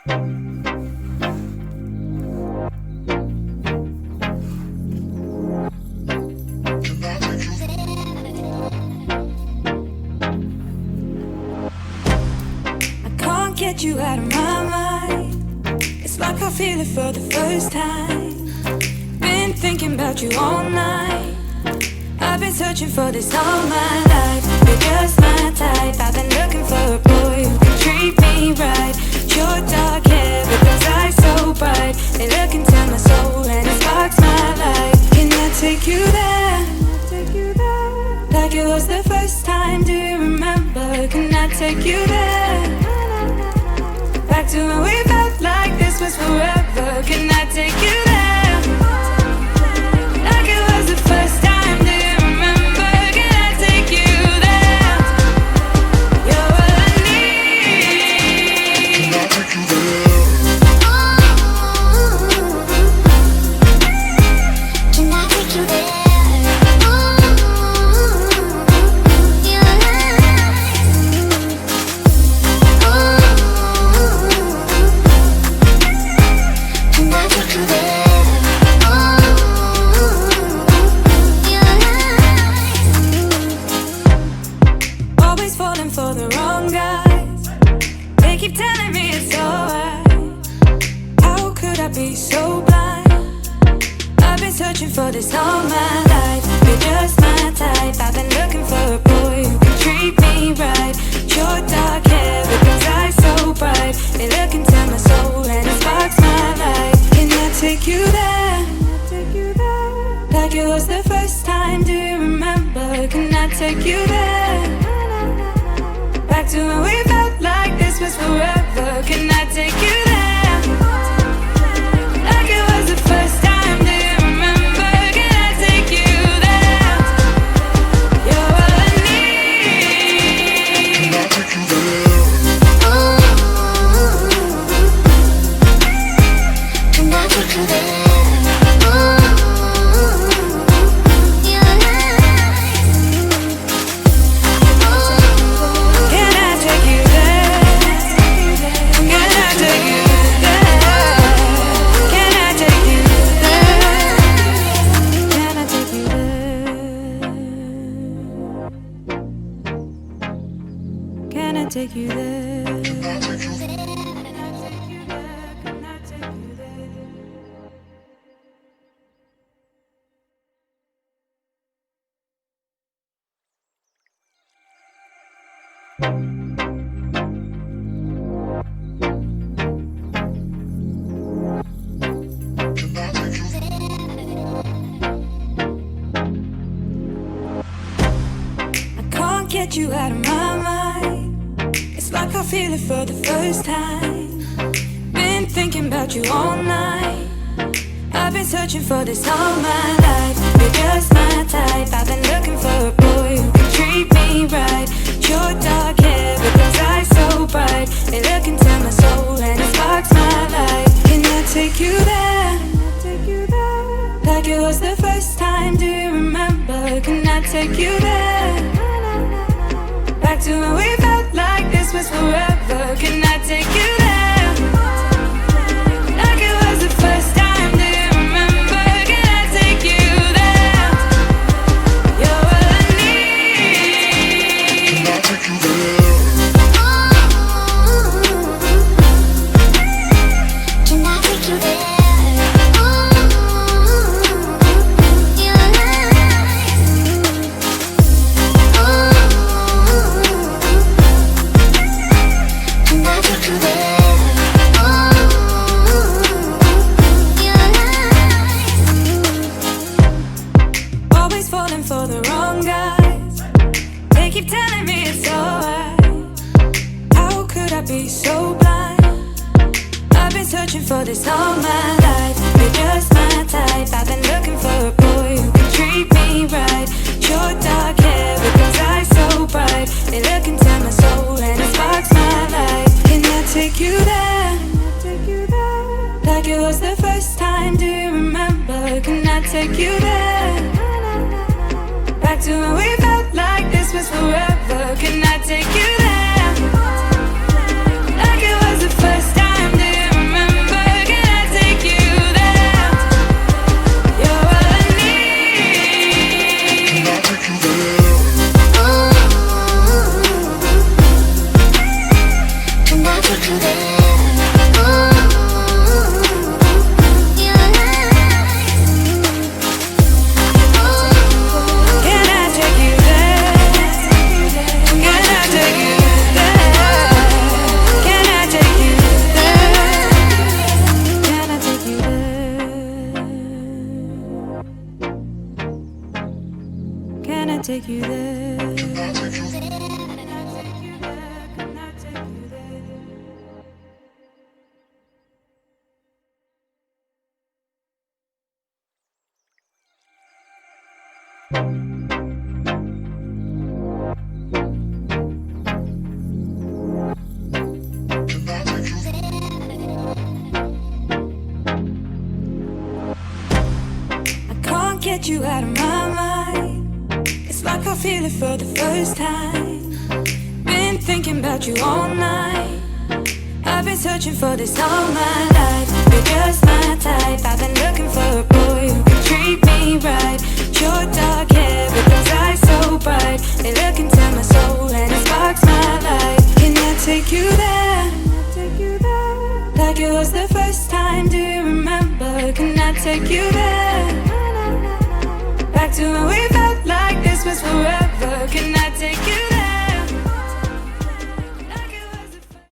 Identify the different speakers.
Speaker 1: Get you out of my mind. It's like I feel it for the first time. Been thinking about you all night. I've been searching for this all my life. You're just my type. I've been looking for a boy who can treat me right. Your dark hair with those eyes so bright. They look into my soul and it sparks my life. Can I take you there? Like it was the first time, do you remember? Can I take you there? Back to when we felt like this was forever. Can I take you there? Like it was the first time, do you remember? Can I take you there? You're all I need. Can I take you there? Can I take you there? For the wrong guys, they keep telling me it's alright. How could I be so blind? I've been searching for this all my life. You're just my type. I've been looking for a boy who can treat me right. Your dark hair with those eyes so bright. They look into my soul and it sparks my life. Can I take you there? Like it was the first time, do you remember? Can I take you there? Back to when we felt like this was forever. Can I take you there? Like it was the first time, do you remember? Can I take you there? You're all I need. Can I take you there? Can I take you there? Take you there. Can I take you there? Can I take you there? I can't get you out of my mind. Like I feel it for the first time. Been thinking about you all night. I've been searching for this all my life. You're just my type. I've been looking for a boy who can treat me right. Your dark hair with those eyes so bright. They look into my soul and it sparks my life. Can I take you there? Like it was the first time, do you remember? Can I take you there? Back to when we felt like this was forever. Can I take you there? Like it was the first time, do you remember? Can I take you there? You're all I need. Can I take you there? Can I take you there? For the wrong guys, they keep telling me it's alright. How could I be so blind? I've been searching for this all my life. You're just my type. I've been looking for a boy who can treat me right. Your dark hair with those eyes so bright. They look into my soul and it sparks my life. Can I take you there? Like it was the first time, do you remember? Can I take you there? Back to when we felt like this was forever. Can I take you there? Like it was the first time, do you Get you out of my mind. It's like I feel it for the first time. Been thinking about you all night. I've been searching for this all my life. You're just my type. I've been looking for a boy who can treat me right. Short dark hair with those eyes so bright. They look into my soul and it sparks my life. Can I take you there? Like it was the first time, do you remember? Can I take you there? Back to when we felt like this was forever. Can I take you